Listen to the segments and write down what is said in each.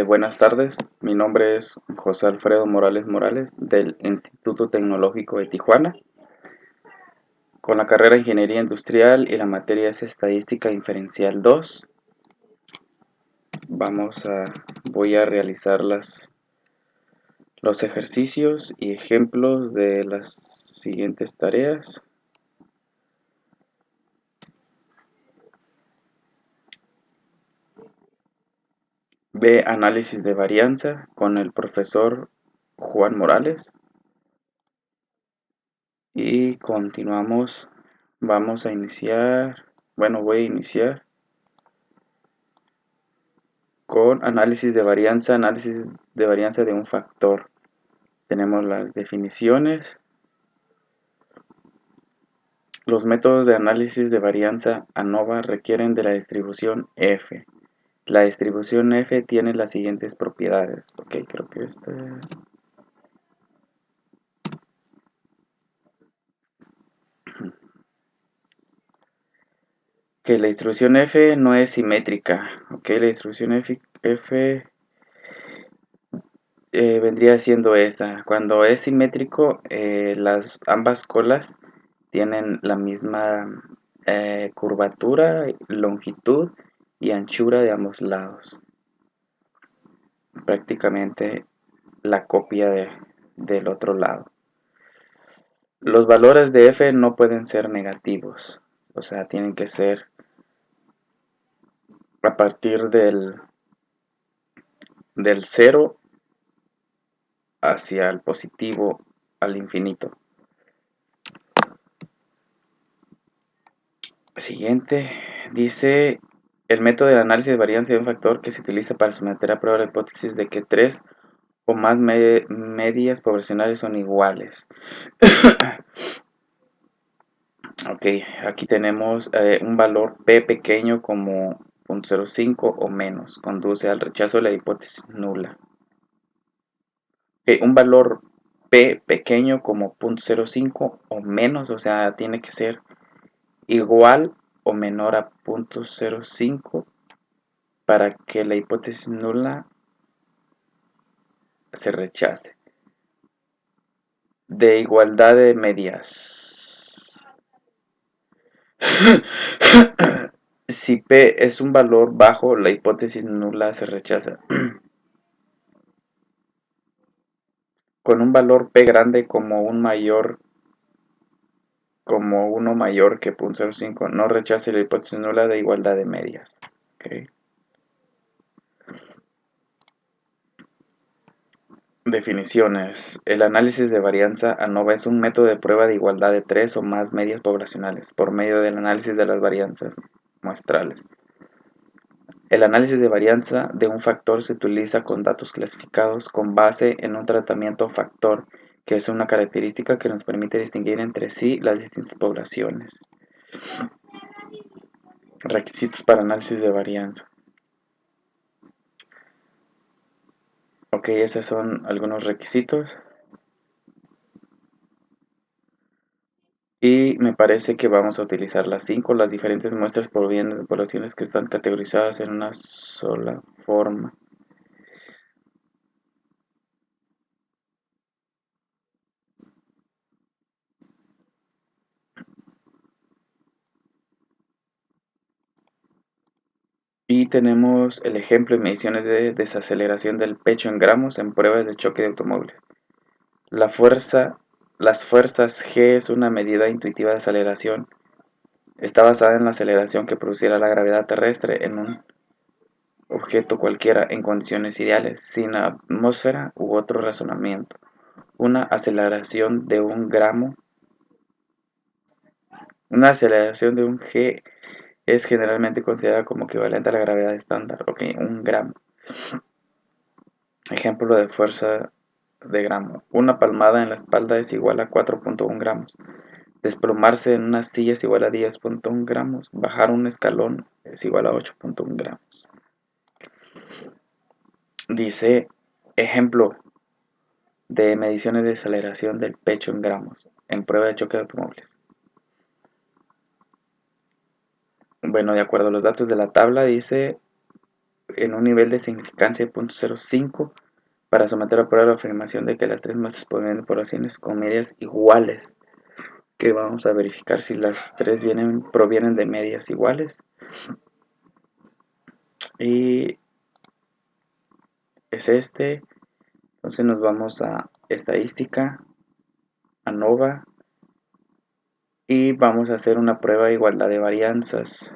Buenas tardes, mi nombre es José Alfredo Morales Morales del Instituto Tecnológico de Tijuana, con la carrera de Ingeniería Industrial y la materia es Estadística Inferencial 2. Voy a realizar los ejercicios y ejemplos de las siguientes tareas. B. Análisis de varianza con el profesor Juan Morales. Y continuamos. Voy a iniciar con análisis de varianza de un factor. Tenemos las definiciones. Los métodos de análisis de varianza ANOVA requieren de la distribución F. La distribución F tiene las siguientes propiedades. Ok, creo que que la distribución F no es simétrica. Ok, la distribución F vendría siendo esa. Cuando es simétrico, ambas colas tienen la misma curvatura, longitud y anchura de ambos lados. Prácticamente la copia del otro lado. Los valores de f no pueden ser negativos, o sea, tienen que ser a partir del 0 hacia el positivo al infinito. Siguiente, dice el método del análisis de varianza de un factor que se utiliza para someter a prueba la hipótesis de que tres o más medias poblacionales son iguales. Ok, aquí tenemos un valor p pequeño como 0.05 o menos, conduce al rechazo de la hipótesis nula. Un valor p pequeño como 0.05 o menos, o sea, tiene que ser igual o menor a 0.05 para que la hipótesis nula se rechace. De igualdad de medias. Si P es un valor bajo, la hipótesis nula se rechaza. Con un valor P grande como uno mayor que 0.05, no rechace la hipótesis nula de igualdad de medias. Okay. Definiciones. El análisis de varianza ANOVA es un método de prueba de igualdad de tres o más medias poblacionales por medio del análisis de las varianzas muestrales. El análisis de varianza de un factor se utiliza con datos clasificados con base en un tratamiento factor, que es una característica que nos permite distinguir entre sí las distintas poblaciones. Requisitos para análisis de varianza. Ok, esos son algunos requisitos. Y me parece que vamos a utilizar las 5. Las diferentes muestras provienen de poblaciones que están categorizadas en una sola forma. Y tenemos el ejemplo de mediciones de desaceleración del pecho en gramos en pruebas de choque de automóviles. Las fuerzas G es una medida intuitiva de aceleración. Está basada en la aceleración que produciera la gravedad terrestre en un objeto cualquiera en condiciones ideales, sin atmósfera u otro razonamiento. Una aceleración de un G es generalmente considerada como equivalente a la gravedad estándar. Ok, 1 gramo. Ejemplo de fuerza de gramo. Una palmada en la espalda es igual a 4.1 gramos. Desplomarse en una silla es igual a 10.1 gramos. Bajar un escalón es igual a 8.1 gramos. Dice, ejemplo de mediciones de aceleración del pecho en gramos en prueba de choque de automóviles. Bueno, de acuerdo a los datos de la tabla, dice en un nivel de significancia de 0.05 para someter a prueba la afirmación de que las tres muestras provienen de poblaciones con medias iguales. Que vamos a verificar si las tres provienen de medias iguales. Y es este. Entonces nos vamos a estadística, ANOVA, y vamos a hacer una prueba de igualdad de varianzas.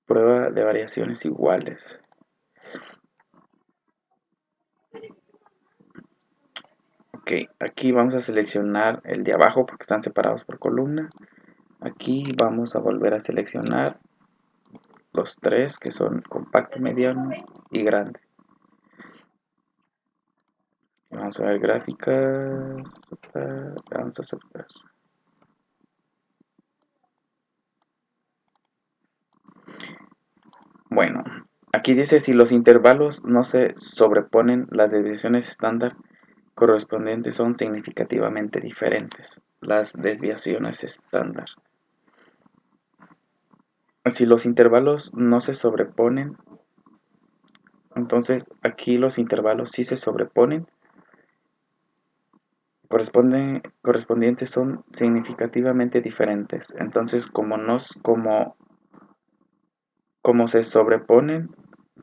Prueba de variaciones iguales. Ok, aquí vamos a seleccionar el de abajo porque están separados por columna. Aquí vamos a volver a seleccionar los tres que son compacto, mediano y grande. Vamos a ver gráficas, vamos a aceptar. Bueno, aquí dice si los intervalos no se sobreponen, las desviaciones estándar correspondientes son significativamente diferentes. Las desviaciones estándar. Si los intervalos no se sobreponen, entonces aquí los intervalos sí se sobreponen, correspondientes son significativamente diferentes. Entonces, como se sobreponen,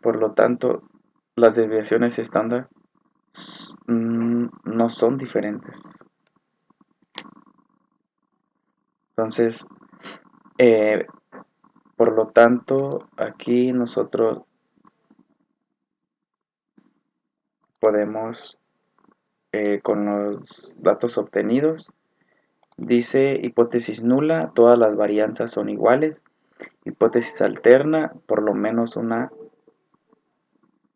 por lo tanto, las desviaciones estándar no son diferentes. Entonces, por lo tanto, aquí nosotros podemos, con los datos obtenidos, dice hipótesis nula, todas las varianzas son iguales. Hipótesis alterna, por lo menos una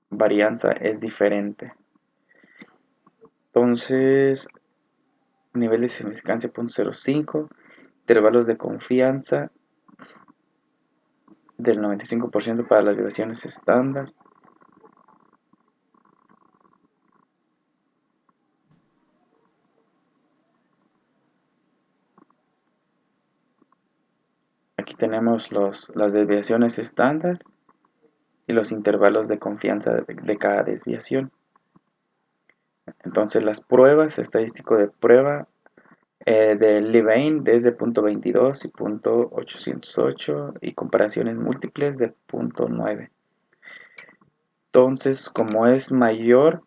varianza es diferente. Entonces, nivel de significancia 0.05, intervalos de confianza del 95% para las desviaciones estándar. Aquí tenemos las desviaciones estándar y los intervalos de confianza de cada desviación. Entonces las pruebas, estadístico de prueba de Levine desde .22 y .808 y comparaciones múltiples de .9. Entonces, como es mayor,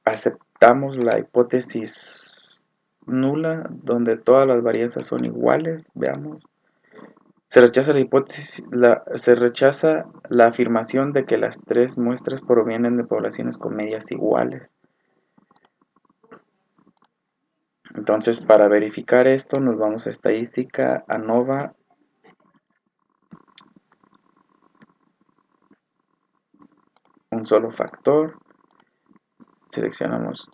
aceptamos la hipótesis nula, donde todas las varianzas son iguales. Veamos. Se rechaza se rechaza la afirmación de que las tres muestras provienen de poblaciones con medias iguales. Entonces, para verificar esto, nos vamos a estadística, ANOVA, un solo factor, seleccionamos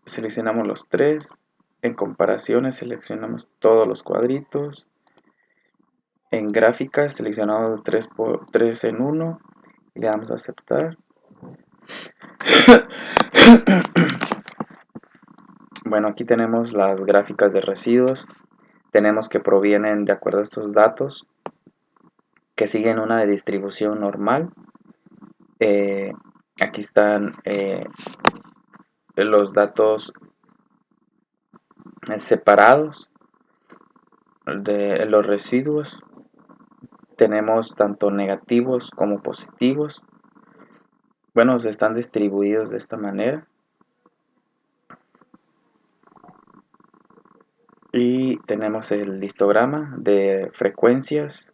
seleccionamos los tres, en comparaciones seleccionamos todos los cuadritos, en gráficas seleccionamos 3 en 1 y le damos a aceptar. Bueno, aquí tenemos las gráficas de residuos, tenemos que provienen de acuerdo a estos datos, que siguen una distribución normal. Aquí están los datos separados de los residuos. Tenemos tanto negativos como positivos. Bueno, están distribuidos de esta manera. Y tenemos el histograma de frecuencias,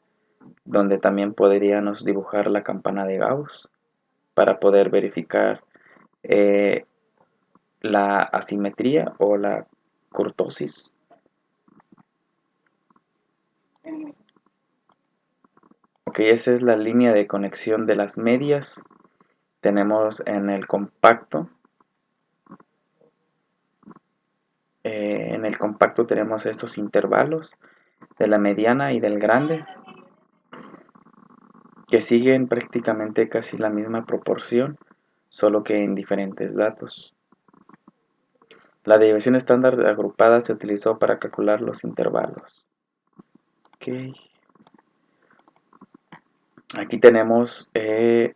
donde también podríamos dibujar la campana de Gauss para poder verificar la asimetría o la cortosis. Ok, esa es la línea de conexión de las medias. Tenemos en el compacto. En el compacto tenemos estos intervalos de la mediana y del grande, que siguen prácticamente casi la misma proporción, solo que en diferentes datos. La desviación estándar agrupada se utilizó para calcular los intervalos. Okay. Aquí tenemos, de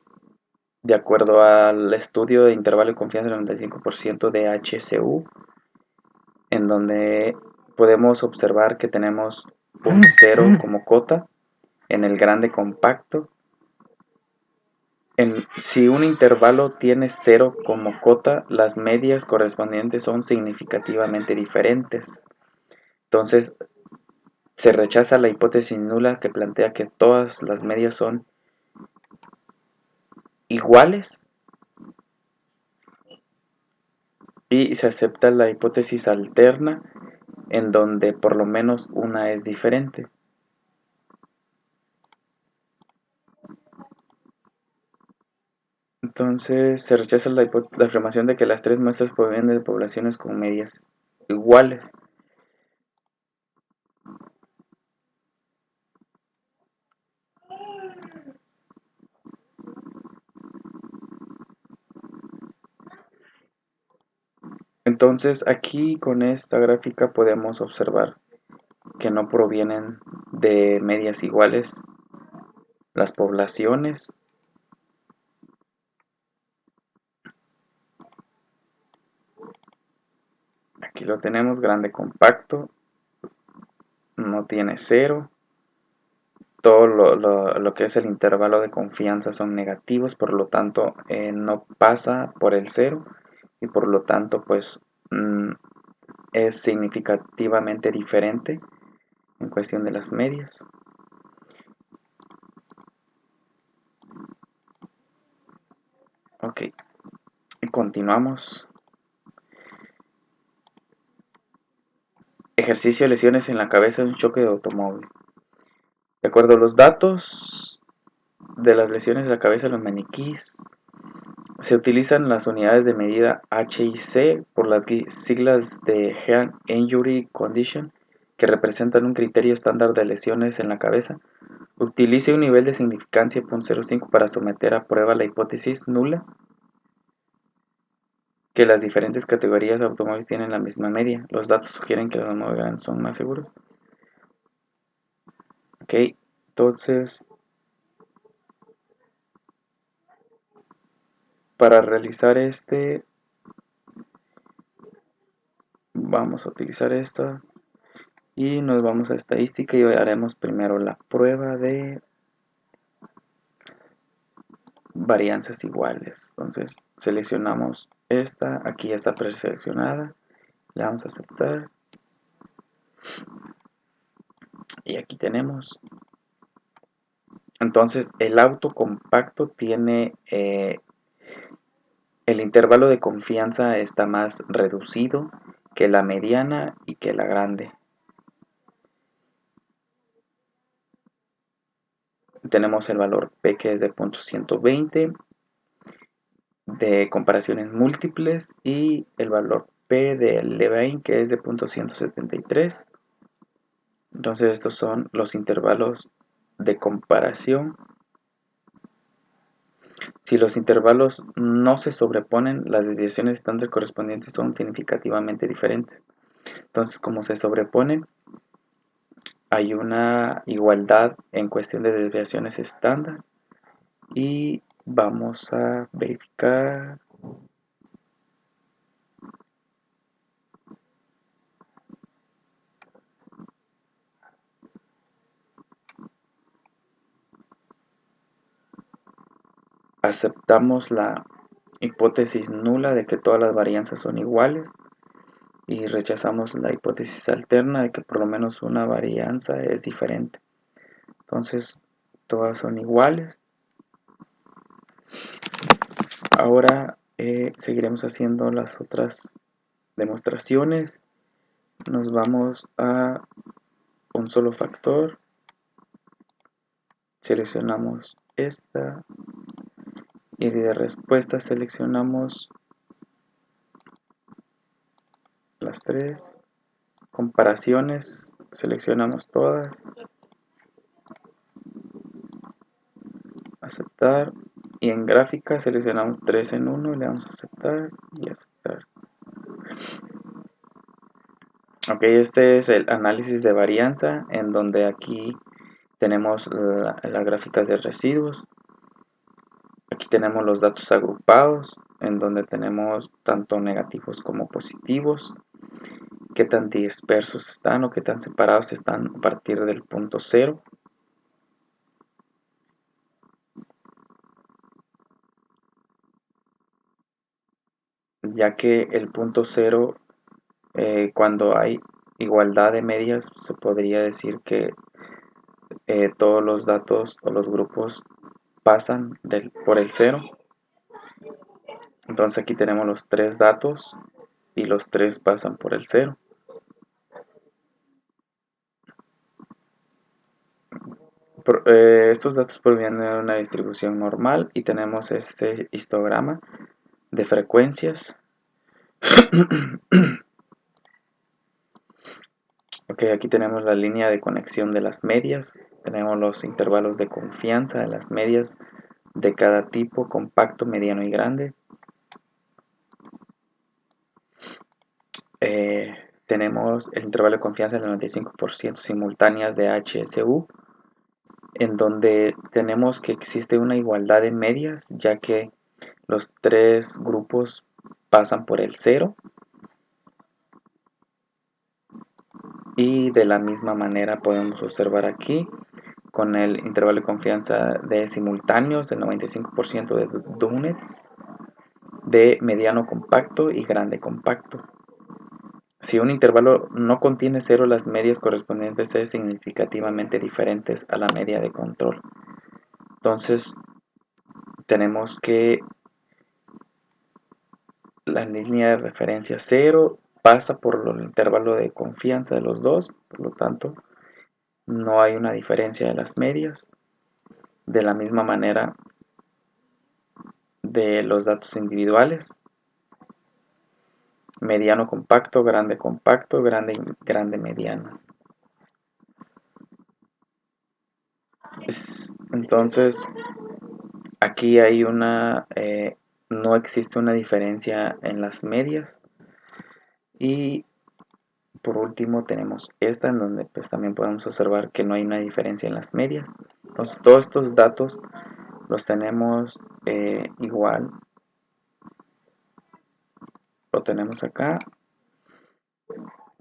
acuerdo al estudio de intervalo de confianza del 95% de HCU, en donde podemos observar que tenemos un 0 como cota en el grande compacto. Si un intervalo tiene 0 como cota, las medias correspondientes son significativamente diferentes. Entonces, se rechaza la hipótesis nula que plantea que todas las medias son iguales y se acepta la hipótesis alterna en donde por lo menos una es diferente. Entonces se rechaza la afirmación de que las tres muestras provienen de poblaciones con medias iguales. Entonces aquí con esta gráfica podemos observar que no provienen de medias iguales las poblaciones. Aquí lo tenemos, grande compacto, no tiene 0. Todo lo que es el intervalo de confianza son negativos, por lo tanto no pasa por el 0 y por lo tanto pues es significativamente diferente en cuestión de las medias. Ok, y continuamos. Ejercicio de lesiones en la cabeza de un choque de automóvil. De acuerdo a los datos de las lesiones de la cabeza de los maniquíes, se utilizan las unidades de medida H y C por las siglas de Head Injury Condition, que representan un criterio estándar de lesiones en la cabeza. Utilice un nivel de significancia .05 para someter a prueba la hipótesis nula que las diferentes categorías de automóviles tienen la misma media. Los datos sugieren que los automóviles son más seguros. Ok, entonces para realizar vamos a utilizar esta y nos vamos a estadística y hoy haremos primero la prueba de varianzas iguales. Entonces seleccionamos esta, aquí ya está preseleccionada, le vamos a aceptar y aquí tenemos. Entonces el auto compacto tiene el intervalo de confianza está más reducido que la mediana y que la grande. Tenemos el valor P que es de .120 de comparaciones múltiples y el valor P de Levine que es de .173. Entonces estos son los intervalos de comparación. Si los intervalos no se sobreponen, las desviaciones estándar correspondientes son significativamente diferentes. Entonces, como se sobreponen, hay una igualdad en cuestión de desviaciones estándar. Y vamos a verificar. Aceptamos la hipótesis nula de que todas las varianzas son iguales y rechazamos la hipótesis alterna de que por lo menos una varianza es diferente. Entonces, todas son iguales. Ahora seguiremos haciendo las otras demostraciones. Nos vamos a un solo factor. Seleccionamos esta y de respuesta seleccionamos las tres. Comparaciones, seleccionamos todas. Aceptar. Y en gráfica seleccionamos 3 en 1 y le damos a aceptar y aceptar. Ok, este es el análisis de varianza en donde aquí Tenemos las gráficas de residuos. Aquí tenemos los datos agrupados, en donde tenemos tanto negativos como positivos, qué tan dispersos están o qué tan separados están a partir del punto cero. Ya que el punto cero, cuando hay igualdad de medias, se podría decir que todos los datos o los grupos pasan por el cero. Entonces aquí tenemos los tres datos y los tres pasan por el cero. Estos datos provienen de una distribución normal y tenemos este histograma de frecuencias. Ok, aquí tenemos la línea de conexión de las medias, tenemos los intervalos de confianza de las medias de cada tipo: compacto, mediano y grande. Tenemos el intervalo de confianza del 95% simultáneas de HSU, en donde tenemos que existe una igualdad de medias, ya que los tres grupos pasan por el cero. Y de la misma manera podemos observar aquí con el intervalo de confianza de simultáneos del 95% de Donuts, de mediano compacto y grande compacto. Si un intervalo no contiene cero, las medias correspondientes son significativamente diferentes a la media de control. Entonces tenemos que la línea de referencia 0 pasa por el intervalo de confianza de los dos, por lo tanto no hay una diferencia de las medias. De la misma manera de los datos individuales: mediano compacto, grande mediano. Entonces aquí hay no existe una diferencia en las medias. Y por último tenemos esta, en donde pues también podemos observar que no hay una diferencia en las medias. Entonces todos estos datos los tenemos igual. Lo tenemos acá: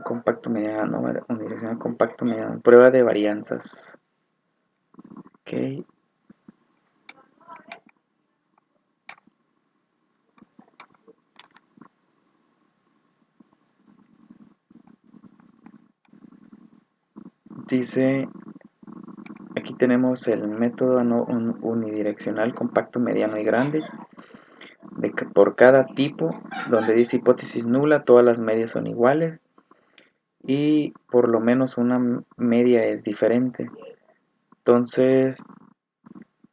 compacto mediano, unidireccional compacto mediano, prueba de varianzas. Ok. Dice, aquí tenemos el método no unidireccional compacto, mediano y grande. Por cada tipo, donde dice hipótesis nula, todas las medias son iguales y por lo menos una media es diferente. Entonces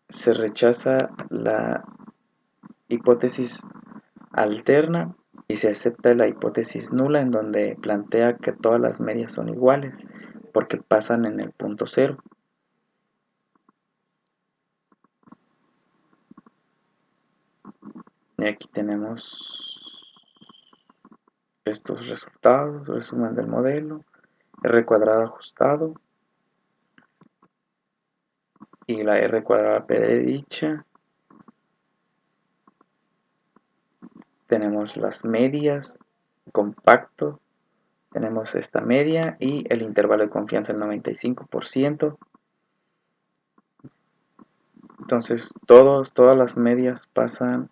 se rechaza la hipótesis alterna y se acepta la hipótesis nula, en donde plantea que todas las medias son iguales porque pasan en el punto cero. Y aquí tenemos estos resultados: resumen del modelo, R cuadrado ajustado y la R cuadrada predicha. Tenemos las medias, compacto, tenemos esta media y el intervalo de confianza del 95%. Entonces todas las medias pasan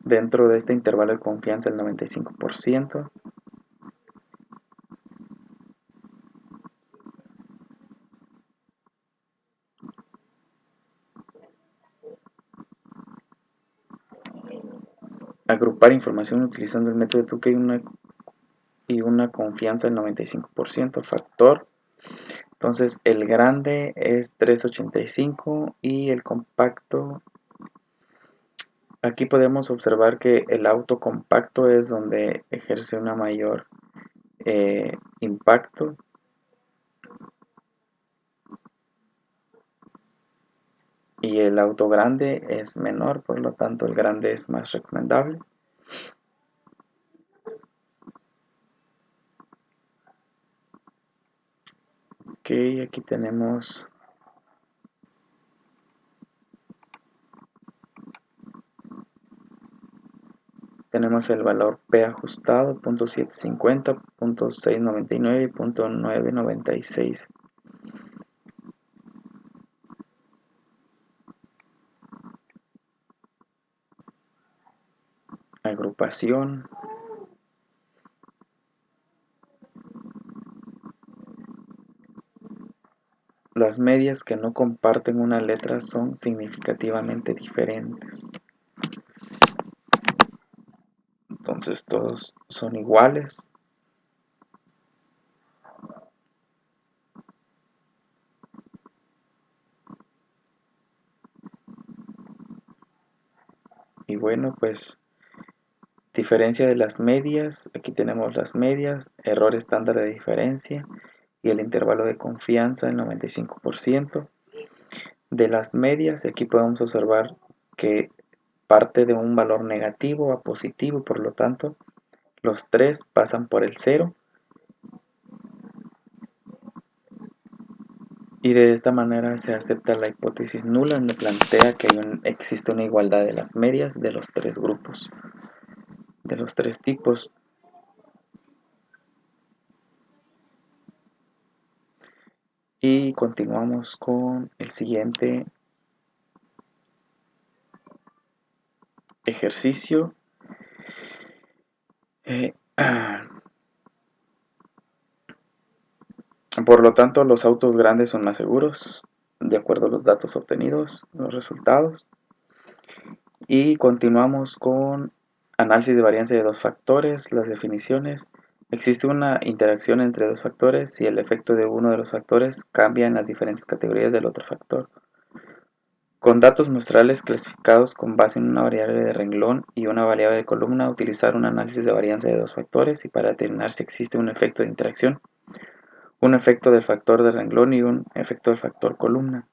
dentro de este intervalo de confianza del 95%. Agrupar información utilizando el método de Tukey y una confianza del 95%, factor. Entonces el grande es 385 y el compacto, aquí podemos observar que el auto compacto es donde ejerce una mayor impacto. Y el auto grande es menor, por lo tanto el grande es más recomendable. Ok, Ok, aquí tenemos el valor P ajustado, .750, .699 y .996. Agrupación. Las medias que no comparten una letra son significativamente diferentes. Entonces todos son iguales. Y bueno, pues diferencia de las medias. Aquí tenemos las medias, error estándar de diferencia y el intervalo de confianza en 95%. De las medias, aquí podemos observar que parte de un valor negativo a positivo, por lo tanto, los tres pasan por el cero. Y de esta manera se acepta la hipótesis nula, donde plantea que existe una igualdad de las medias de los tres grupos, de los tres tipos. Y continuamos con el siguiente ejercicio. Por lo tanto, los autos grandes son más seguros, de acuerdo a los datos obtenidos, los resultados. Y continuamos con análisis de varianza de dos factores, las definiciones. Existe una interacción entre dos factores si el efecto de uno de los factores cambia en las diferentes categorías del otro factor. Con datos muestrales clasificados con base en una variable de renglón y una variable de columna, utilizar un análisis de varianza de dos factores y para determinar si existe un efecto de interacción, un efecto del factor de renglón y un efecto del factor columna.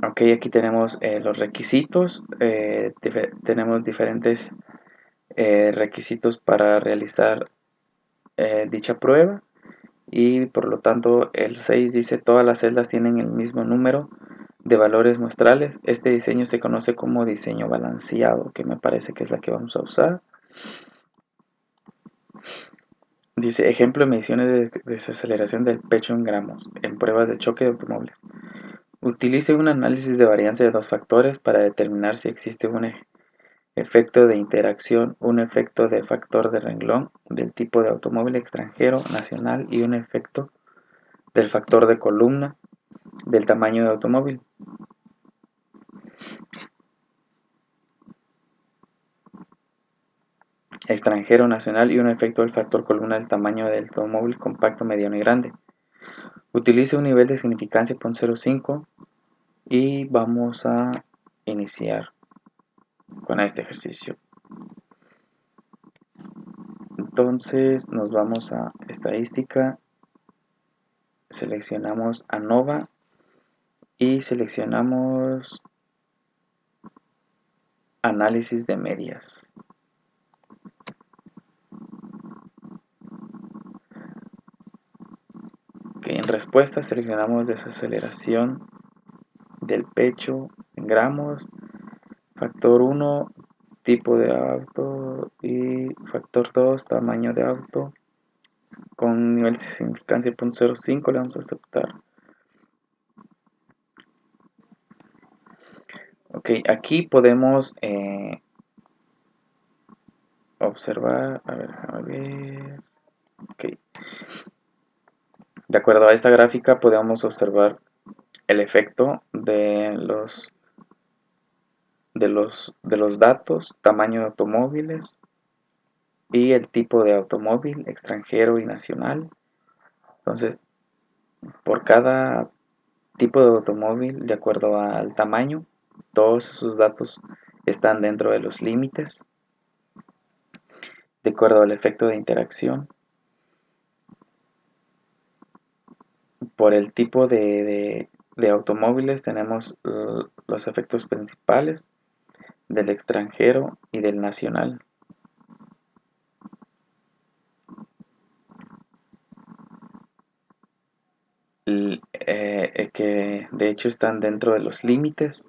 Ok, aquí tenemos los requisitos, tenemos diferentes requisitos para realizar dicha prueba y por lo tanto el 6 dice todas las celdas tienen el mismo número de valores muestrales. Este diseño se conoce como diseño balanceado, que me parece que es la que vamos a usar. Dice ejemplo de mediciones de desaceleración del pecho en gramos en pruebas de choque de automóviles. Utilice un análisis de varianza de dos factores para determinar si existe un efecto de interacción, un efecto de factor de renglón del tipo de automóvil extranjero, nacional y un efecto del factor de columna del tamaño de automóvil. Extranjero, nacional y un efecto del factor columna del tamaño del automóvil compacto, mediano y grande. Utilice un nivel de significancia 0.05 y vamos a iniciar con este ejercicio. Entonces nos vamos a estadística, seleccionamos ANOVA y seleccionamos análisis de medias. Okay, en respuesta seleccionamos desaceleración del pecho en gramos, factor 1, tipo de auto y factor 2, tamaño de auto. Con nivel de significancia 0.05 le vamos a aceptar. Ok, aquí podemos observar, a ver, ok. De acuerdo a esta gráfica podemos observar el efecto de los datos, tamaño de automóviles y el tipo de automóvil extranjero y nacional. Entonces, por cada tipo de automóvil, de acuerdo al tamaño, todos esos datos están dentro de los límites. De acuerdo al efecto de interacción, por el tipo de automóviles tenemos los efectos principales del extranjero y del nacional. que de hecho están dentro de los límites.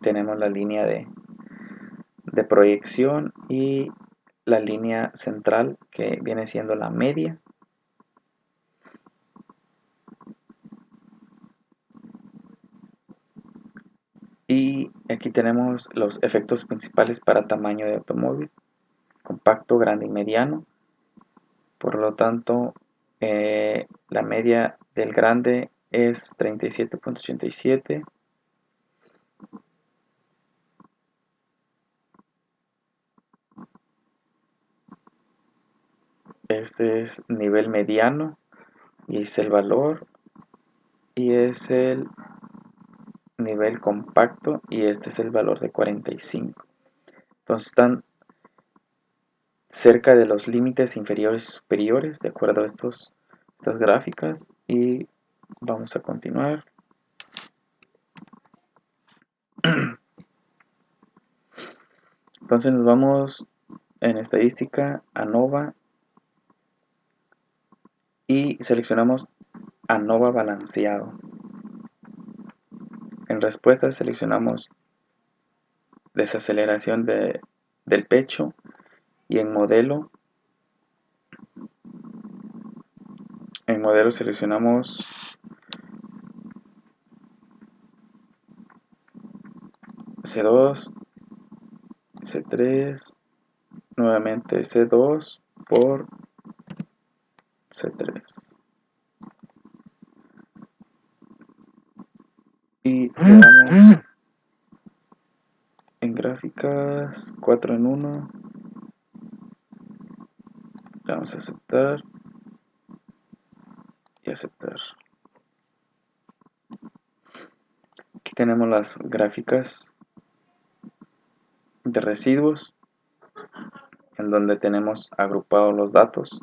Tenemos la línea de proyección y la línea central que viene siendo la media. Y aquí tenemos los efectos principales para tamaño de automóvil: compacto, grande y mediano. Por lo tanto, la media del grande es 37.87. Este es nivel mediano y es el valor, y es el nivel compacto y este es el valor de 45. Entonces están cerca de los límites inferiores y superiores de acuerdo a estas gráficas. Y vamos a continuar. Entonces nos vamos en estadística a ANOVA y seleccionamos ANOVA balanceado. En respuesta seleccionamos desaceleración del pecho, y en modelo seleccionamos C2, C3, nuevamente C2 por C3 y le damos en gráficas 4 en 1. Le vamos a aceptar y aceptar. Aquí tenemos las gráficas de residuos en donde tenemos agrupados los datos.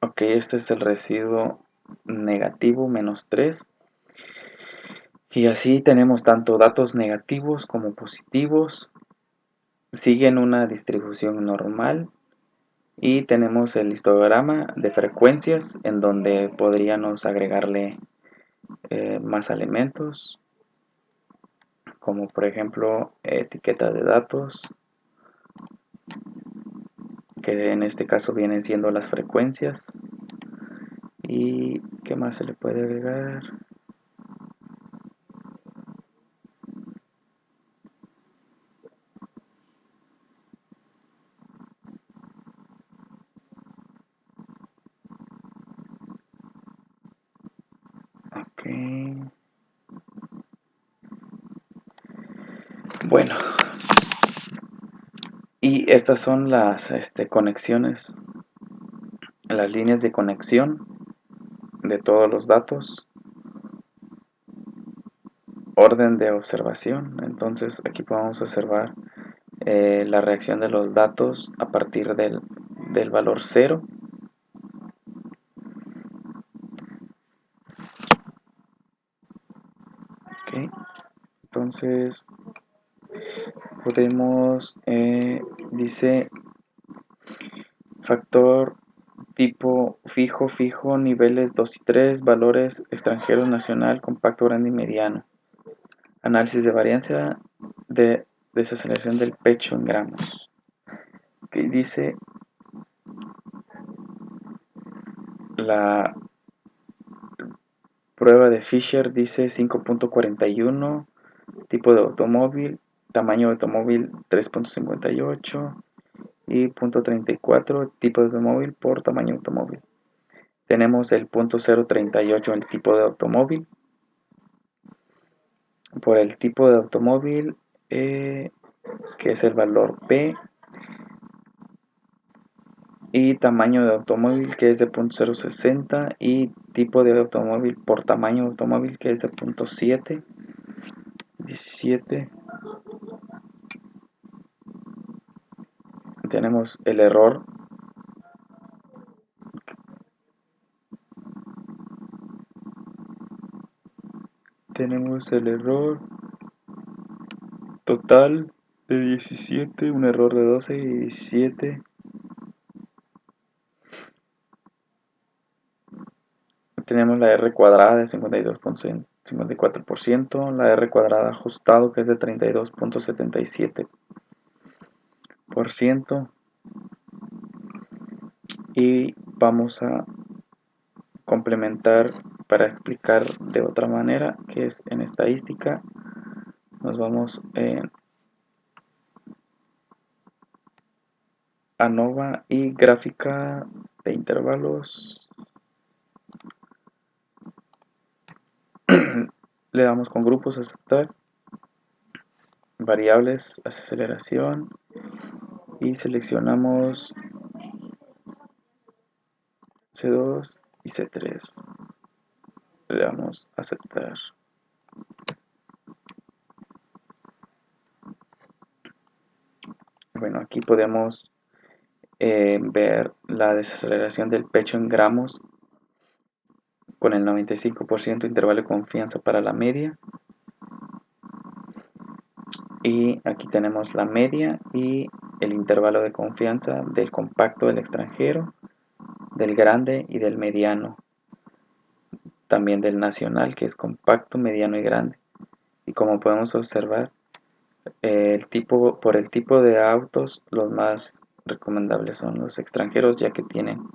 Ok, este es el residuo negativo -3. Y así tenemos tanto datos negativos como positivos. Siguen una distribución normal. Y tenemos el histograma de frecuencias en donde podríamos agregarle más elementos, como por ejemplo etiqueta de datos, que en este caso vienen siendo las frecuencias. ¿Y qué más se le puede agregar? Ok. Bueno, y estas son las conexiones, las líneas de conexión de todos los datos. Orden de observación. Entonces aquí podemos observar la reacción de los datos a partir del valor 0. Okay. Entonces podemos, dice factor tipo fijo, niveles 2 y 3, valores extranjero, nacional, compacto, grande y mediano. Análisis de varianza de desaceleración del pecho en gramos. Okay, dice la prueba de Fisher, dice 5.41, tipo de automóvil, tamaño de automóvil 3.58 y .34, tipo de automóvil por tamaño de automóvil. Tenemos el .038, el tipo de automóvil. Por el tipo de automóvil, que es el valor P, y tamaño de automóvil, que es de .060, y tipo de automóvil por tamaño de automóvil, que es de .7, 17. Tenemos el error, total de 17, un error de 12 y 17. Tenemos la R cuadrada de 52.54%, la R cuadrada ajustado que es de 32.77%, y vamos a complementar para explicar de otra manera, que es en estadística. Nos vamos en ANOVA y gráfica de intervalos. Le damos con grupos, aceptar, variables, aceleración, y seleccionamos C2 y C3. Le damos aceptar. Bueno, aquí podemos ver la desaceleración del pecho en gramos con el 95% intervalo de confianza para la media. Y aquí tenemos la media y el intervalo de confianza del compacto, del extranjero, del grande y del mediano. También del nacional, que es compacto, mediano y grande. Y como podemos observar, por el tipo de autos, los más recomendables son los extranjeros, ya que tienen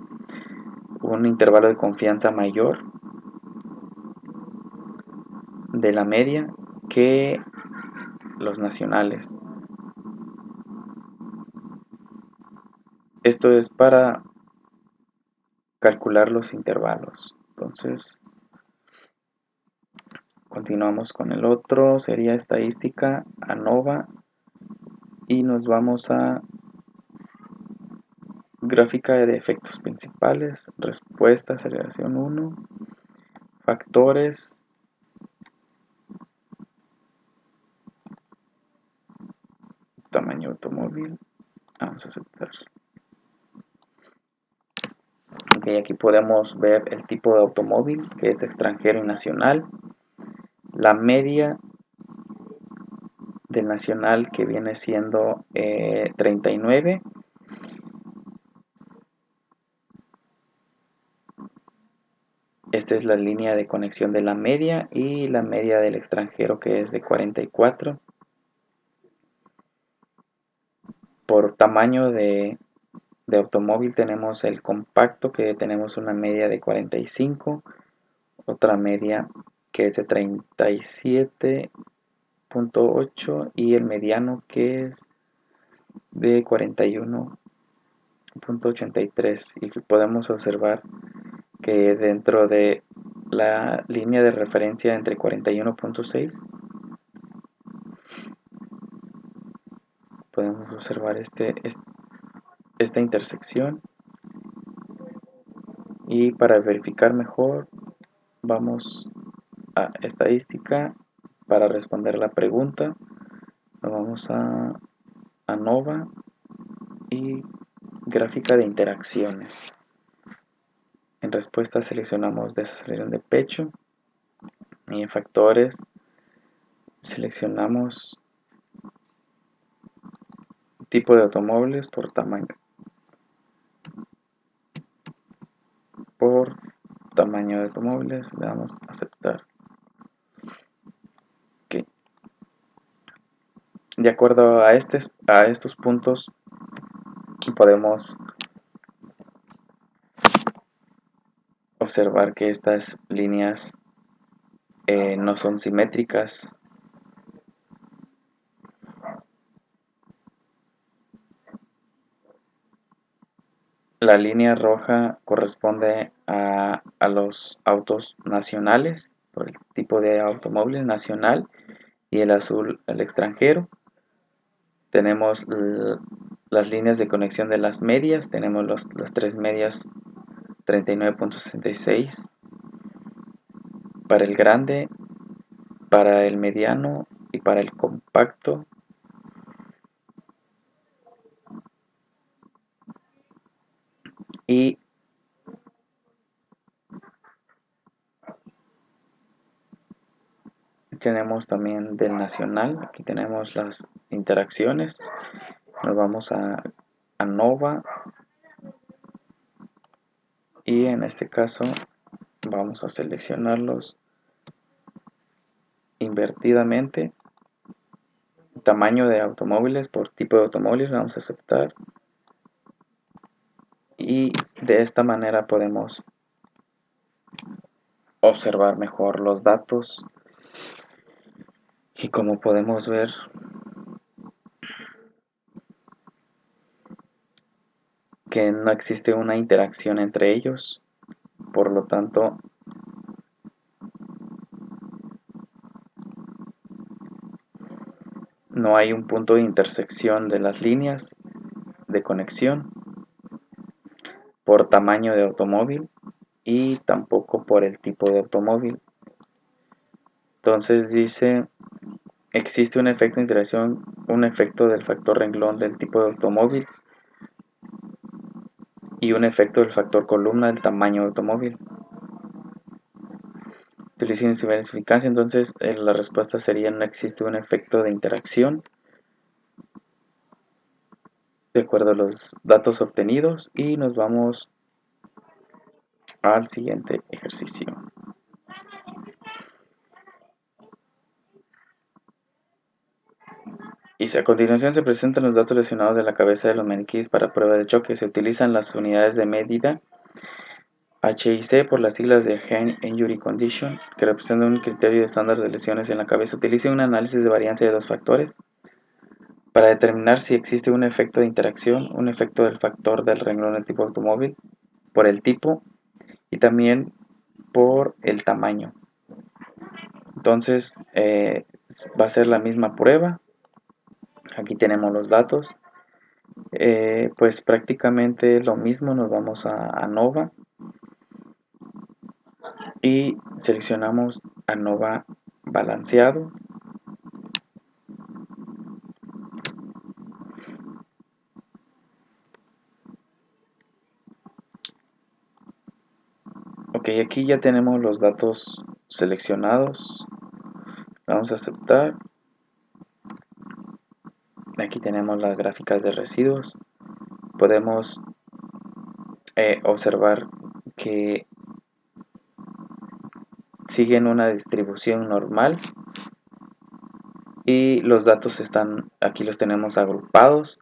un intervalo de confianza mayor de la media que los nacionales. Esto es para calcular los intervalos. Entonces, continuamos con el otro, sería estadística, ANOVA, y nos vamos a gráfica de efectos principales, respuesta, aceleración 1, factores, tamaño automóvil, vamos a aceptar. Ok, aquí podemos ver el tipo de automóvil, que es extranjero y nacional, la media del nacional, que viene siendo 39. Esta es la línea de conexión de la media, y la media del extranjero, que es de 44. Por tamaño de automóvil tenemos el compacto, que tenemos una media de 45, otra media que es de 37.8 y el mediano, que es de 41.83. Y podemos observar que dentro de la línea de referencia entre 41.6 podemos observar esta intersección. Y para verificar mejor, vamos a estadística. Para responder la pregunta, nos vamos a ANOVA y gráfica de interacciones. En respuesta seleccionamos desaceleración de pecho, y en factores seleccionamos tipo de automóviles por tamaño. Por tamaño de automóviles le damos a aceptar. Okay. De acuerdo a estos puntos, podemos observar que estas líneas no son simétricas. La línea roja corresponde a los autos nacionales, por el tipo de automóvil nacional, y el azul el extranjero. Tenemos las líneas de conexión de las medias, tenemos las tres medias 39.66 para el grande, para el mediano y para el compacto. Y tenemos también del nacional, aquí tenemos las interacciones. Nos vamos a ANOVA y en este caso vamos a seleccionarlos invertidamente. Tamaño de automóviles por tipo de automóviles, vamos a aceptar. Y de esta manera podemos observar mejor los datos. Y como podemos ver, que no existe una interacción entre ellos, por lo tanto no hay un punto de intersección de las líneas de conexión por tamaño de automóvil y tampoco por el tipo de automóvil. Entonces dice, existe un efecto de interacción, un efecto del factor renglón del tipo de automóvil y un efecto del factor columna del tamaño de automóvil. Utiliza eficacia, entonces la respuesta sería no existe un efecto de interacción de acuerdo a los datos obtenidos y nos vamos al siguiente ejercicio. Y a continuación se presentan los datos lesionados de la cabeza de los maniquíes para prueba de choque. Se utilizan las unidades de medida H y C por las siglas de Hand Injury Condition, que representan un criterio estándar de lesiones en la cabeza. Utiliza un análisis de varianza de dos factores para determinar si existe un efecto de interacción, un efecto del factor del renglón del tipo automóvil, por el tipo y también por el tamaño. Entonces va a ser la misma prueba. Aquí tenemos los datos. Pues prácticamente lo mismo, nos vamos a ANOVA y seleccionamos ANOVA balanceado. Ok, aquí ya tenemos los datos seleccionados. Vamos a aceptar. Aquí tenemos las gráficas de residuos. Podemos observar que siguen una distribución normal y los datos están, aquí los tenemos agrupados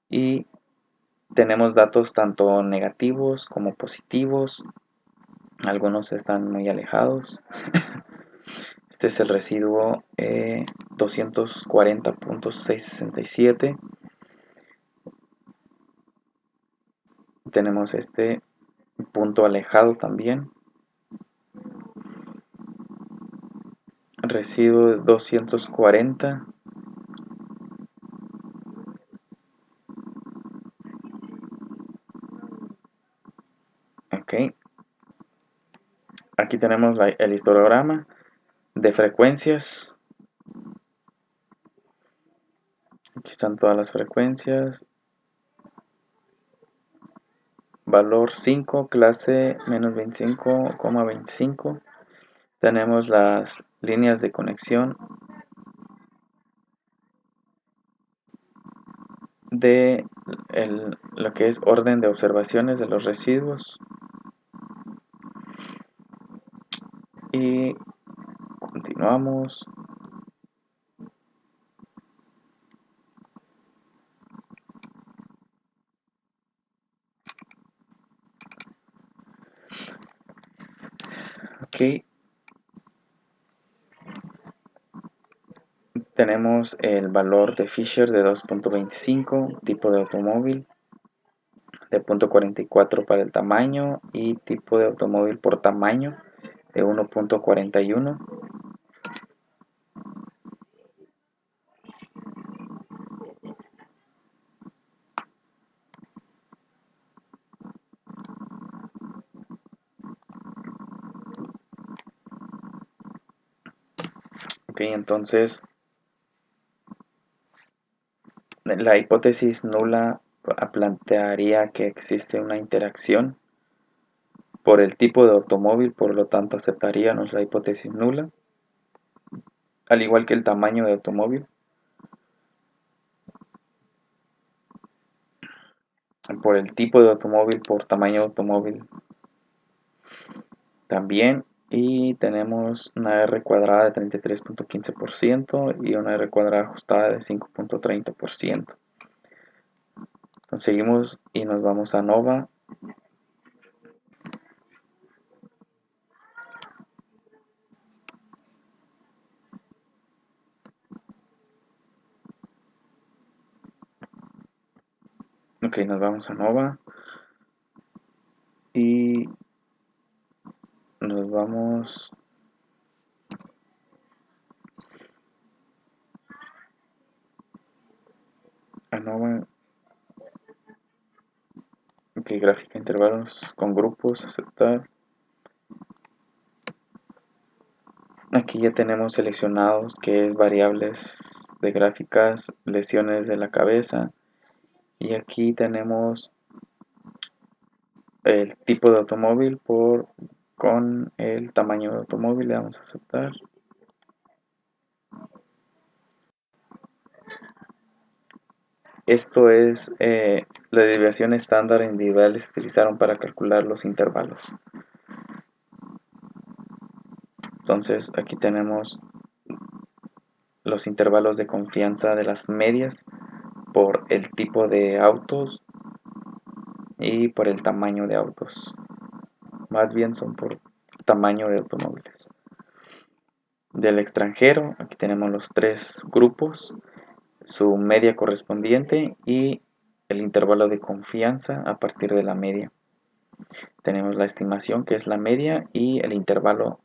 y tenemos datos tanto negativos como positivos. Algunos están muy alejados. Este es el residuo 240.667. Tenemos este punto alejado también. Residuo 240. Ok. Aquí tenemos el histograma de frecuencias. Aquí están todas las frecuencias. Valor 5, clase menos 25,25. Tenemos las líneas de conexión de lo que es orden de observaciones de los residuos. Y continuamos. Ok. Tenemos el valor de Fisher de 2.25, tipo de automóvil de 0.44 para el tamaño y tipo de automóvil por tamaño de 1.41. Ok, entonces la hipótesis nula plantearía que existe una interacción por el tipo de automóvil, por lo tanto aceptaríamos la hipótesis nula, al igual que el tamaño de automóvil. por el tipo de automóvil, por tamaño de automóvil también. Y tenemos una R cuadrada de 33.15% y una R cuadrada ajustada de 5.30%. Entonces seguimos y nos vamos a Nova. Ok, nos vamos a Nova y nos vamos a Nova. Ok, gráfica, intervalos con grupos, aceptar. Aquí ya tenemos seleccionados que es variables de gráficas, lesiones de la cabeza. Y aquí tenemos el tipo de automóvil con el tamaño de automóvil. Le damos a aceptar. Esto es la desviación estándar individual que se utilizaron para calcular los intervalos. Entonces aquí tenemos los intervalos de confianza de las medias por el tipo de autos y por el tamaño de autos. Más bien son por tamaño de automóviles. Del extranjero, aquí tenemos los tres grupos, su media correspondiente y el intervalo de confianza a partir de la media. Tenemos la estimación, que es la media, y el intervalo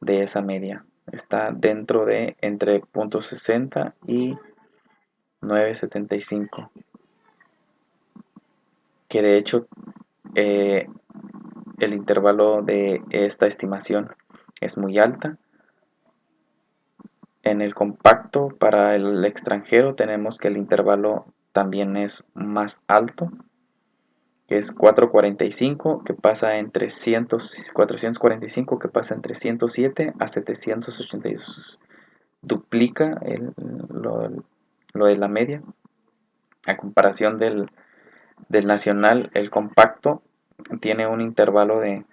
de esa media. Está dentro de entre 0.60 y 9.75. Que de hecho el intervalo de esta estimación es muy alta. En el compacto para el extranjero tenemos que el intervalo también es más alto, que es 445, que pasa entre 445, que pasa entre 107 a 782. Duplica lo de la media. A comparación del nacional, el compacto tiene un intervalo de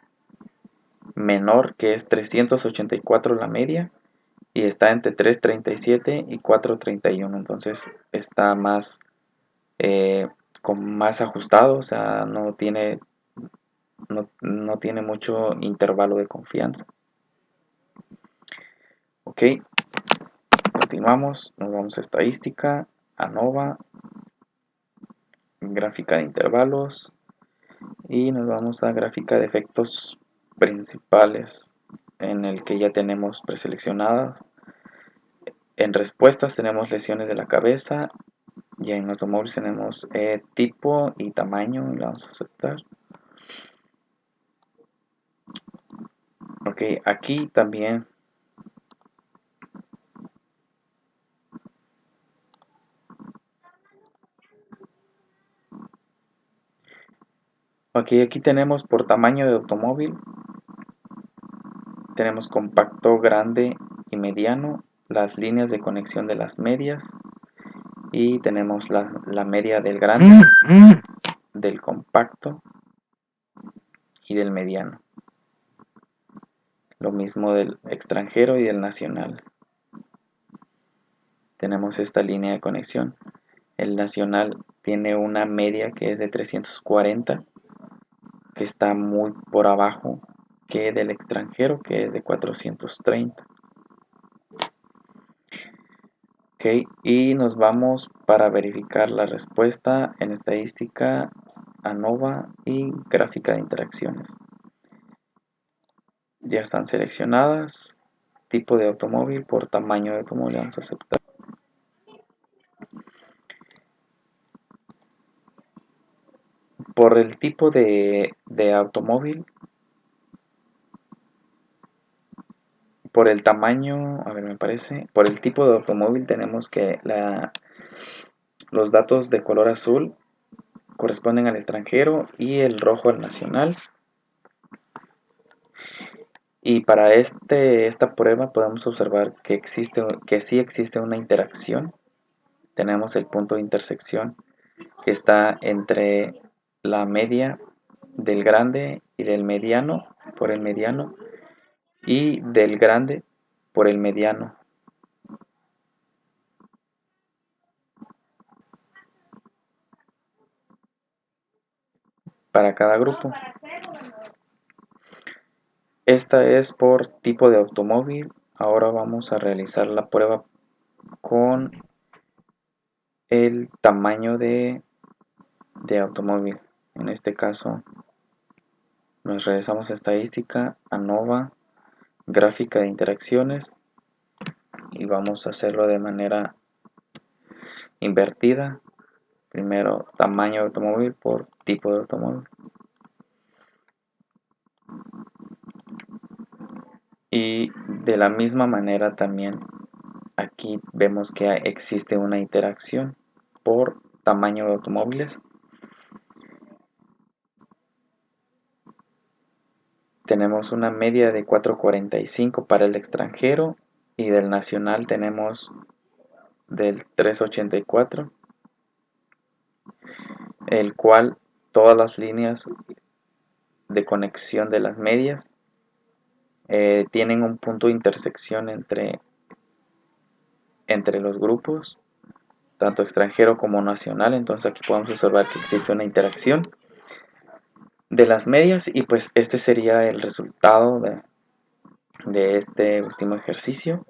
menor, que es 384 la media, y está entre 337 y 431. Entonces está más más ajustado, o sea, no tiene mucho intervalo de confianza. Ok, continuamos, nos vamos a estadística, ANOVA, gráfica de intervalos, y nos vamos a gráfica de efectos principales, en el que ya tenemos preseleccionadas. En respuestas tenemos lesiones de la cabeza, y en automóviles tenemos tipo y tamaño, y la vamos a aceptar. Ok, aquí también aquí tenemos por tamaño de automóvil, tenemos compacto, grande y mediano, las líneas de conexión de las medias, y tenemos la media del grande, del compacto y del mediano. Lo mismo del extranjero y del nacional. Tenemos esta línea de conexión. El nacional tiene una media que es de 340, que está muy por abajo que del extranjero, que es de 430. Ok, y nos vamos para verificar la respuesta en estadística, ANOVA y gráfica de interacciones. Ya están seleccionadas. Tipo de automóvil, por tamaño de automóvil vamos a aceptar. Por el tipo de automóvil, por el tamaño, a ver, me parece, por el tipo de automóvil tenemos que los datos de color azul corresponden al extranjero y el rojo al nacional. Y para esta prueba podemos observar que sí existe una interacción. Tenemos el punto de intersección que está entre la media del grande y del mediano por el mediano y del grande por el mediano para cada grupo. Esta es por tipo de automóvil. Ahora vamos a realizar la prueba con el tamaño de automóvil. En este caso nos regresamos a estadística, ANOVA, gráfica de interacciones y vamos a hacerlo de manera invertida. Primero tamaño de automóvil por tipo de automóvil. Y de la misma manera también aquí vemos que existe una interacción por tamaño de automóviles. Tenemos una media de 4.45 para el extranjero y del nacional tenemos del 3.84, el cual todas las líneas de conexión de las medias tienen un punto de intersección entre los grupos, tanto extranjero como nacional. Entonces aquí podemos observar que existe una interacción de las medias y pues este sería el resultado de este último ejercicio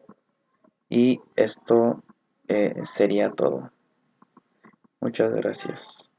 y esto sería todo. Muchas gracias.